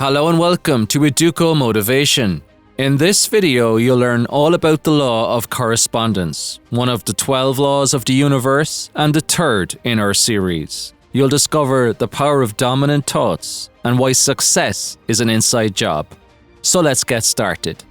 Hello and welcome to Educo Motivation. In this video, you'll learn all about the law of correspondence, one of the 12 laws of the universe and the third in our series. You'll discover the power of dominant thoughts and why success is an inside job. So let's get started.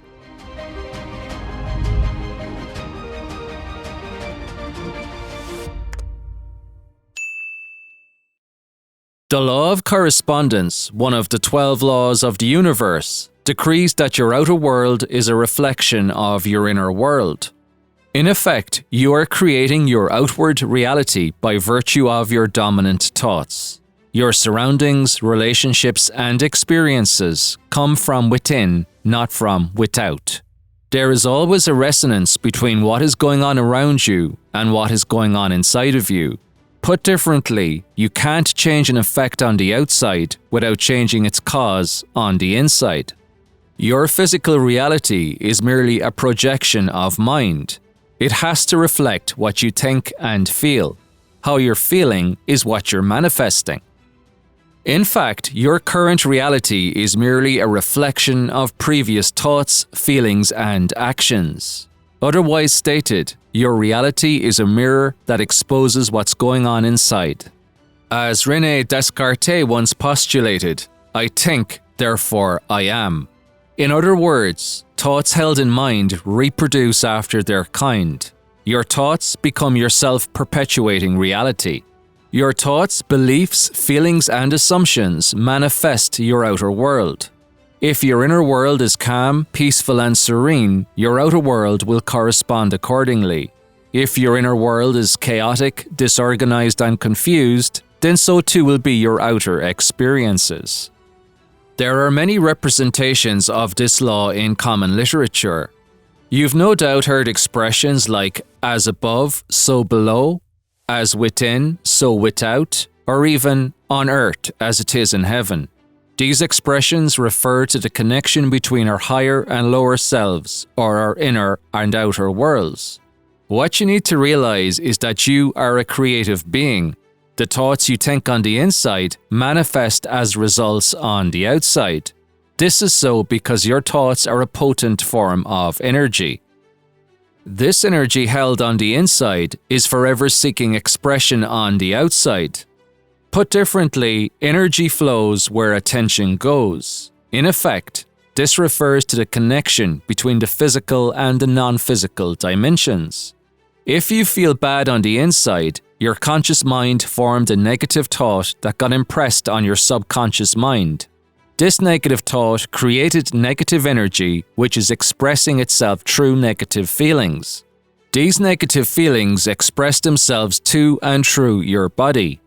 The law of correspondence, one of the 12 laws of the universe, decrees that your outer world is a reflection of your inner world. In effect, you are creating your outward reality by virtue of your dominant thoughts. Your surroundings, relationships, and experiences come from within, not from without. There is always a resonance between what is going on around you and what is going on inside of you. Put differently, you can't change an effect on the outside without changing its cause on the inside. Your physical reality is merely a projection of mind. It has to reflect what you think and feel. How you're feeling is what you're manifesting. In fact, your current reality is merely a reflection of previous thoughts, feelings, and actions. Otherwise stated, your reality is a mirror that exposes what's going on inside. As René Descartes once postulated, I think, therefore I am. In other words, thoughts held in mind reproduce after their kind. Your thoughts become your self-perpetuating reality. Your thoughts, beliefs, feelings, and assumptions manifest your outer world. If your inner world is calm, peaceful, and serene, your outer world will correspond accordingly. If your inner world is chaotic, disorganized, and confused, then so too will be your outer experiences. There are many representations of this law in common literature. You've no doubt heard expressions like as above, so below, as within, so without, or even on earth as it is in heaven. These expressions refer to the connection between our higher and lower selves, or our inner and outer worlds. What you need to realize is that you are a creative being. The thoughts you think on the inside manifest as results on the outside. This is so because your thoughts are a potent form of energy. This energy held on the inside is forever seeking expression on the outside. Put differently, energy flows where attention goes. In effect, this refers to the connection between the physical and the non-physical dimensions. If you feel bad on the inside, your conscious mind formed a negative thought that got impressed on your subconscious mind. This negative thought created negative energy, which is expressing itself through negative feelings. These negative feelings express themselves to and through your body.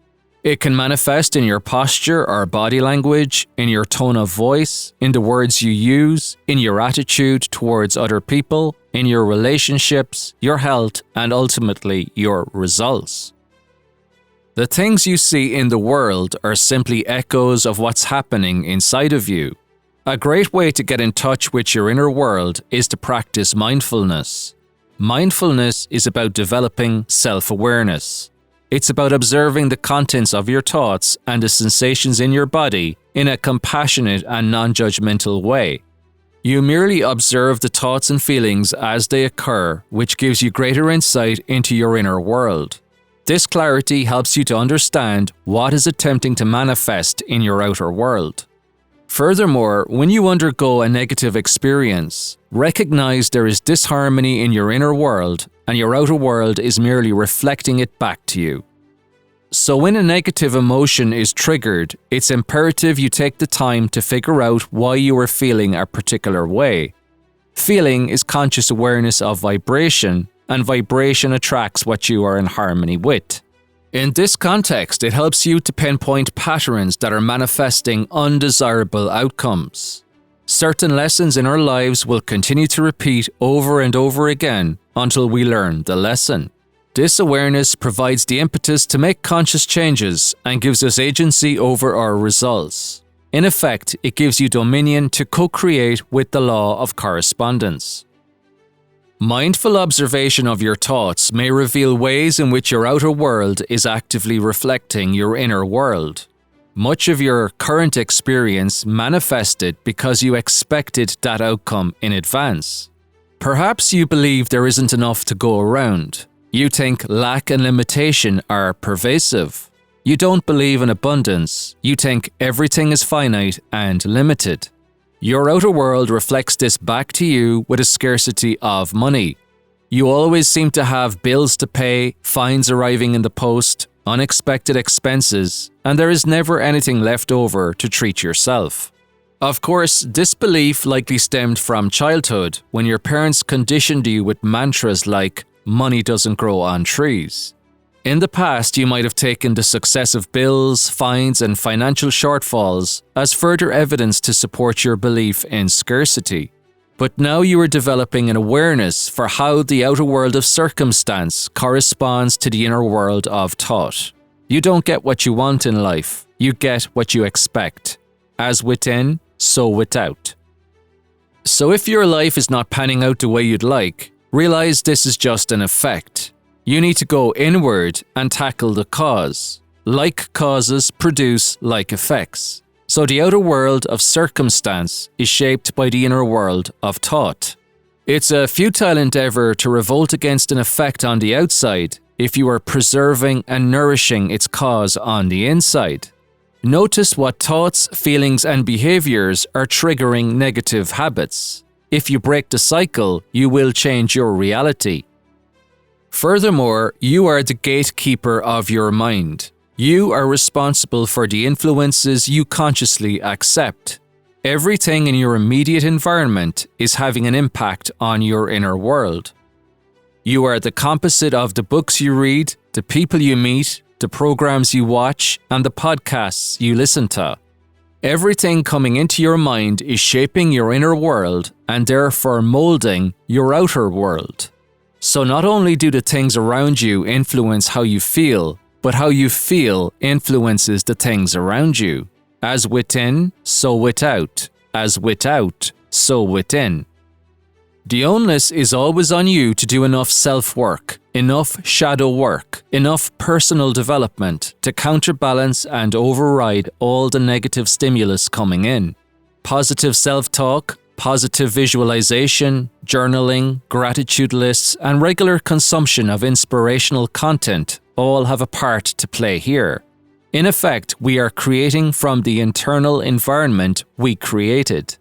It can manifest in your posture or body language, in your tone of voice, in the words you use, in your attitude towards other people, in your relationships, your health, and ultimately your results. The things you see in the world are simply echoes of what's happening inside of you. A great way to get in touch with your inner world is to practice mindfulness. Mindfulness is about developing self-awareness. It's about observing the contents of your thoughts and the sensations in your body in a compassionate and non-judgmental way. You merely observe the thoughts and feelings as they occur, which gives you greater insight into your inner world. This clarity helps you to understand what is attempting to manifest in your outer world. Furthermore, when you undergo a negative experience, recognize there is disharmony in your inner world and your outer world is merely reflecting it back to you. So when a negative emotion is triggered, it's imperative you take the time to figure out why you are feeling a particular way. Feeling is conscious awareness of vibration, and vibration attracts what you are in harmony with. In this context, it helps you to pinpoint patterns that are manifesting undesirable outcomes. Certain lessons in our lives will continue to repeat over and over again until we learn the lesson. This awareness provides the impetus to make conscious changes and gives us agency over our results. In effect, it gives you dominion to co-create with the law of correspondence. Mindful observation of your thoughts may reveal ways in which your outer world is actively reflecting your inner world. Much of your current experience manifested because you expected that outcome in advance. Perhaps you believe there isn't enough to go around. You think lack and limitation are pervasive. You don't believe in abundance. You think everything is finite and limited. Your outer world reflects this back to you with a scarcity of money. You always seem to have bills to pay, fines arriving in the post, unexpected expenses, and there is never anything left over to treat yourself. Of course, this belief likely stemmed from childhood when your parents conditioned you with mantras like, "Money doesn't grow on trees." In the past, you might have taken the successive bills, fines, and financial shortfalls as further evidence to support your belief in scarcity. But now you are developing an awareness for how the outer world of circumstance corresponds to the inner world of thought. You don't get what you want in life, you get what you expect. As within, so without. So if your life is not panning out the way you'd like, realize this is just an effect. You need to go inward and tackle the cause. Like causes produce like effects. So the outer world of circumstance is shaped by the inner world of thought. It's a futile endeavor to revolt against an effect on the outside if you are preserving and nourishing its cause on the inside. Notice what thoughts, feelings, and behaviors are triggering negative habits. If you break the cycle, you will change your reality. Furthermore, you are the gatekeeper of your mind. You are responsible for the influences you consciously accept. Everything in your immediate environment is having an impact on your inner world. You are the composite of the books you read, the people you meet, the programs you watch, and the podcasts you listen to. Everything coming into your mind is shaping your inner world and therefore molding your outer world. So not only do the things around you influence how you feel, but how you feel influences the things around you. As within, so without. As without, so within. The onus is always on you to do enough self-work, enough shadow work, enough personal development to counterbalance and override all the negative stimulus coming in. Positive self-talk, positive visualization, journaling, gratitude lists, and regular consumption of inspirational content all have a part to play here. In effect, we are creating from the internal environment we created.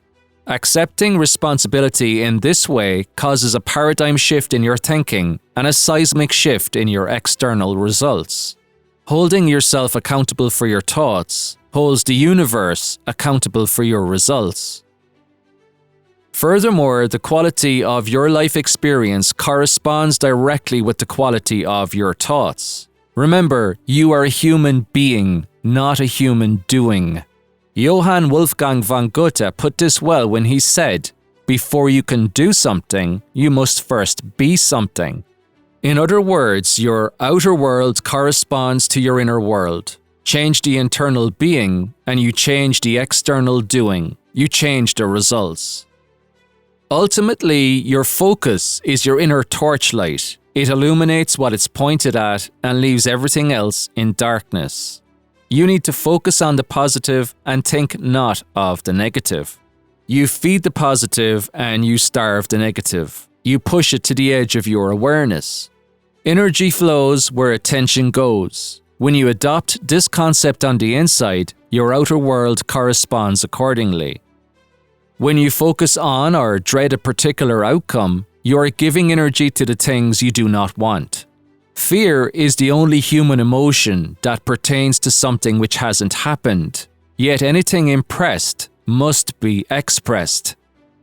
Accepting responsibility in this way causes a paradigm shift in your thinking and a seismic shift in your external results. Holding yourself accountable for your thoughts holds the universe accountable for your results. Furthermore, the quality of your life experience corresponds directly with the quality of your thoughts. Remember, you are a human being, not a human doing. Johann Wolfgang von Goethe put this well when he said, "Before you can do something, you must first be something." In other words, your outer world corresponds to your inner world. Change the internal being, and you change the external doing. You change the results. Ultimately, your focus is your inner torchlight. It illuminates what it's pointed at and leaves everything else in darkness. You need to focus on the positive and think not of the negative. You feed the positive and you starve the negative. You push it to the edge of your awareness. Energy flows where attention goes. When you adopt this concept on the inside, your outer world corresponds accordingly. When you focus on or dread a particular outcome, you are giving energy to the things you do not want. Fear is the only human emotion that pertains to something which hasn't happened, yet anything impressed must be expressed.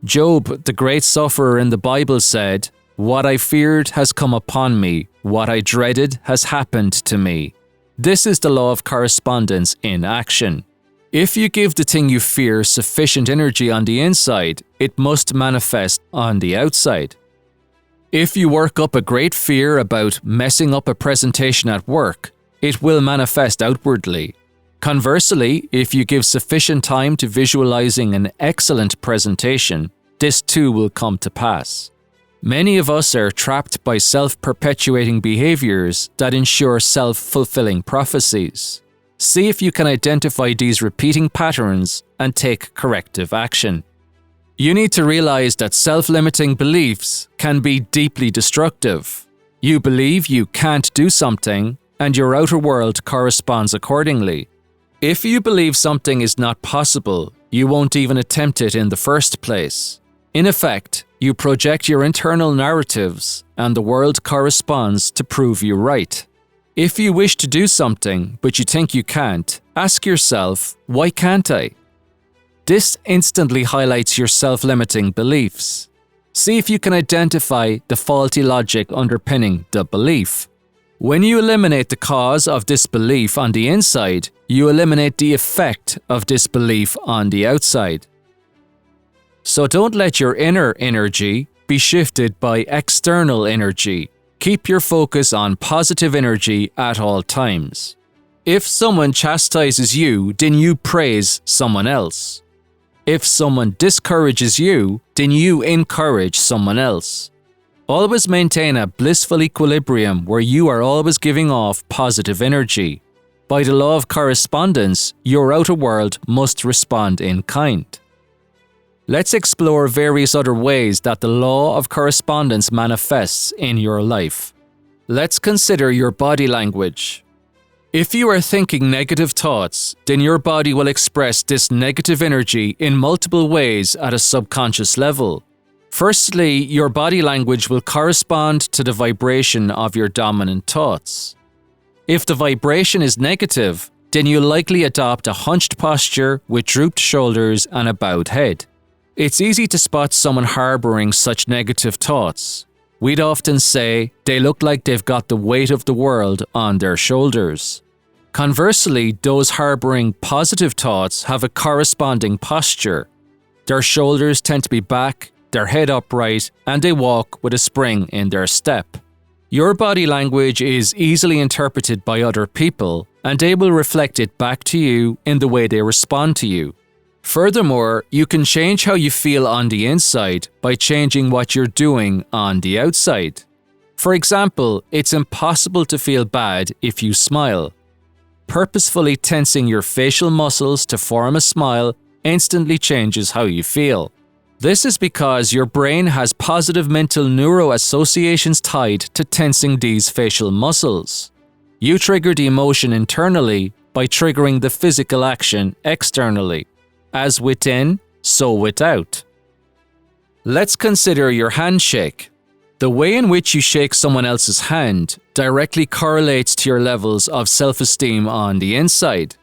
Job, the great sufferer in the Bible, said, "What I feared has come upon me, what I dreaded has happened to me." This is the law of correspondence in action. If you give the thing you fear sufficient energy on the inside, it must manifest on the outside. If you work up a great fear about messing up a presentation at work, it will manifest outwardly. Conversely, if you give sufficient time to visualizing an excellent presentation, this too will come to pass. Many of us are trapped by self-perpetuating behaviors that ensure self-fulfilling prophecies. See if you can identify these repeating patterns and take corrective action. You need to realize that self-limiting beliefs can be deeply destructive. You believe you can't do something, and your outer world corresponds accordingly. If you believe something is not possible, you won't even attempt it in the first place. In effect, you project your internal narratives, and the world corresponds to prove you right. If you wish to do something, but you think you can't, ask yourself, why can't I? This instantly highlights your self-limiting beliefs. See if you can identify the faulty logic underpinning the belief. When you eliminate the cause of disbelief on the inside, you eliminate the effect of disbelief on the outside. So don't let your inner energy be shifted by external energy. Keep your focus on positive energy at all times. If someone chastises you, then you praise someone else. If someone discourages you, then you encourage someone else. Always maintain a blissful equilibrium where you are always giving off positive energy. By the law of correspondence, your outer world must respond in kind. Let's explore various other ways that the law of correspondence manifests in your life. Let's consider your body language. If you are thinking negative thoughts, then your body will express this negative energy in multiple ways at a subconscious level. Firstly, your body language will correspond to the vibration of your dominant thoughts. If the vibration is negative, then you'll likely adopt a hunched posture with drooped shoulders and a bowed head. It's easy to spot someone harboring such negative thoughts. We'd often say they look like they've got the weight of the world on their shoulders. Conversely, those harboring positive thoughts have a corresponding posture. Their shoulders tend to be back, their head upright, and they walk with a spring in their step. Your body language is easily interpreted by other people, and they will reflect it back to you in the way they respond to you. Furthermore, you can change how you feel on the inside by changing what you're doing on the outside. For example, it's impossible to feel bad if you smile. Purposefully tensing your facial muscles to form a smile instantly changes how you feel. This is because your brain has positive mental neuroassociations tied to tensing these facial muscles. You trigger the emotion internally by triggering the physical action externally. As within, so without. Let's consider your handshake. The way in which you shake someone else's hand directly correlates to your levels of self-esteem on the inside.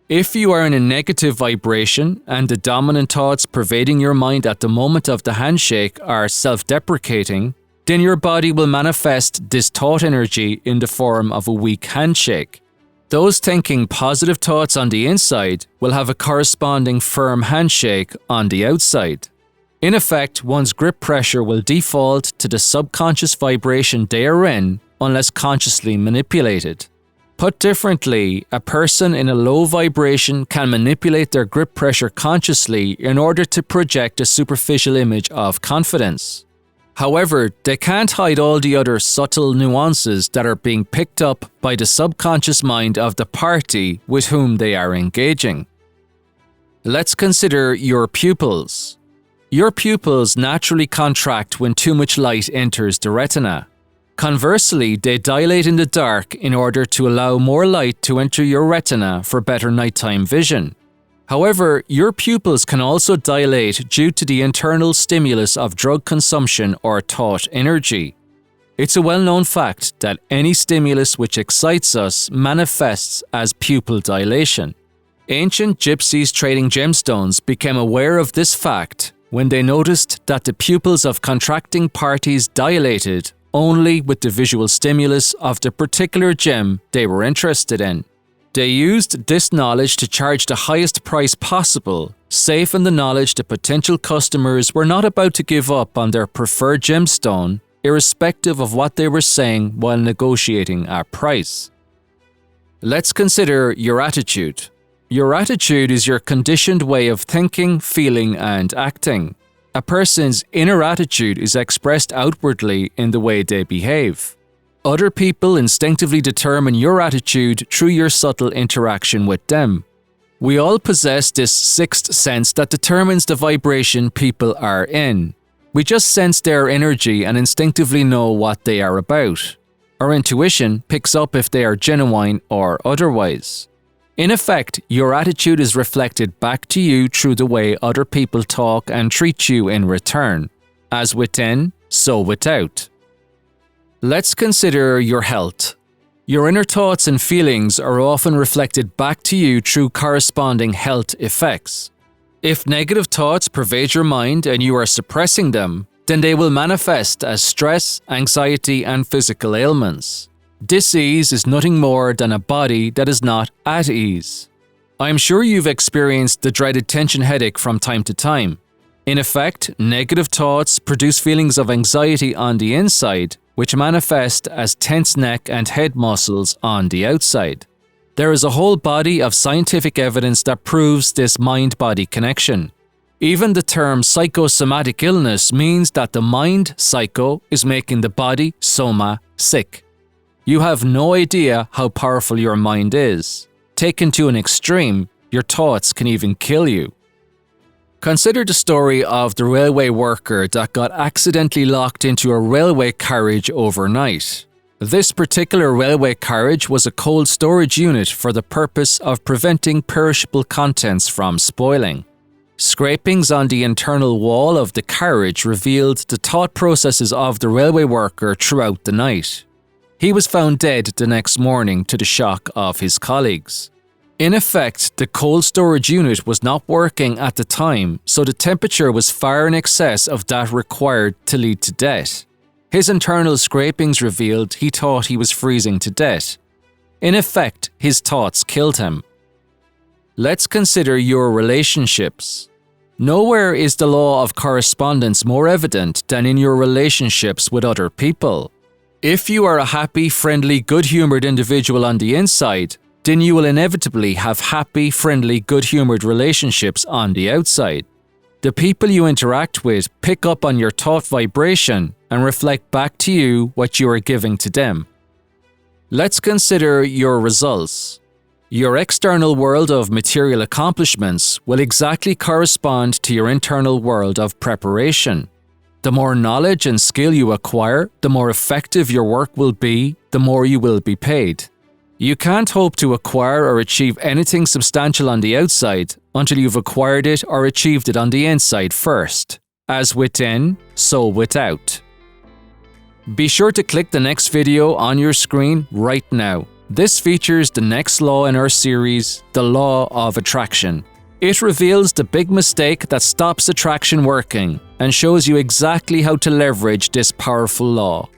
If you are in a negative vibration and the dominant thoughts pervading your mind at the moment of the handshake are self-deprecating, then your body will manifest this thought energy in the form of a weak handshake. Those thinking positive thoughts on the inside will have a corresponding firm handshake on the outside. In effect, one's grip pressure will default to the subconscious vibration they are in unless consciously manipulated. Put differently, a person in a low vibration can manipulate their grip pressure consciously in order to project a superficial image of confidence. However, they can't hide all the other subtle nuances that are being picked up by the subconscious mind of the party with whom they are engaging. Let's consider your pupils. Your pupils naturally contract when too much light enters the retina. Conversely, they dilate in the dark in order to allow more light to enter your retina for better nighttime vision. However, your pupils can also dilate due to the internal stimulus of drug consumption or thought energy. It's a well-known fact that any stimulus which excites us manifests as pupil dilation. Ancient gypsies trading gemstones became aware of this fact when they noticed that the pupils of contracting parties dilated only with the visual stimulus of the particular gem they were interested in. They used this knowledge to charge the highest price possible, safe in the knowledge the potential customers were not about to give up on their preferred gemstone, irrespective of what they were saying while negotiating a price. Let's consider your attitude. Your attitude is your conditioned way of thinking, feeling, and acting. A person's inner attitude is expressed outwardly in the way they behave. Other people instinctively determine your attitude through your subtle interaction with them. We all possess this sixth sense that determines the vibration people are in. We just sense their energy and instinctively know what they are about. Our intuition picks up if they are genuine or otherwise. In effect, your attitude is reflected back to you through the way other people talk and treat you in return. As within, so without. Let's consider your health. Your inner thoughts and feelings are often reflected back to you through corresponding health effects. If negative thoughts pervade your mind and you are suppressing them, then they will manifest as stress, anxiety, and physical ailments. Dis-ease is nothing more than a body that is not at ease. I'm sure you've experienced the dreaded tension headache from time to time. In effect, negative thoughts produce feelings of anxiety on the inside, which manifest as tense neck and head muscles on the outside. There is a whole body of scientific evidence that proves this mind-body connection. Even the term psychosomatic illness means that the mind, psycho, is making the body, soma, sick. You have no idea how powerful your mind is. Taken to an extreme, your thoughts can even kill you. Consider the story of the railway worker that got accidentally locked into a railway carriage overnight. This particular railway carriage was a cold storage unit for the purpose of preventing perishable contents from spoiling. Scrapings on the internal wall of the carriage revealed the thought processes of the railway worker throughout the night. He was found dead the next morning to the shock of his colleagues. In effect, the cold storage unit was not working at the time, so the temperature was far in excess of that required to lead to death. His internal scrapings revealed he thought he was freezing to death. In effect, his thoughts killed him. Let's consider your relationships. Nowhere is the law of correspondence more evident than in your relationships with other people. If you are a happy, friendly, good-humored individual on the inside, then you will inevitably have happy, friendly, good-humored relationships on the outside. The people you interact with pick up on your thought vibration and reflect back to you what you are giving to them. Let's consider your results. Your external world of material accomplishments will exactly correspond to your internal world of preparation. The more knowledge and skill you acquire, the more effective your work will be, the more you will be paid. You can't hope to acquire or achieve anything substantial on the outside until you've acquired it or achieved it on the inside first. As within, so without. Be sure to click the next video on your screen right now. This features the next law in our series, the Law of Attraction. It reveals the big mistake that stops attraction working and shows you exactly how to leverage this powerful law.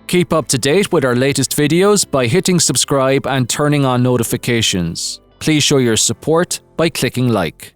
Keep up to date with our latest videos by hitting subscribe and turning on notifications. Please show your support by clicking like.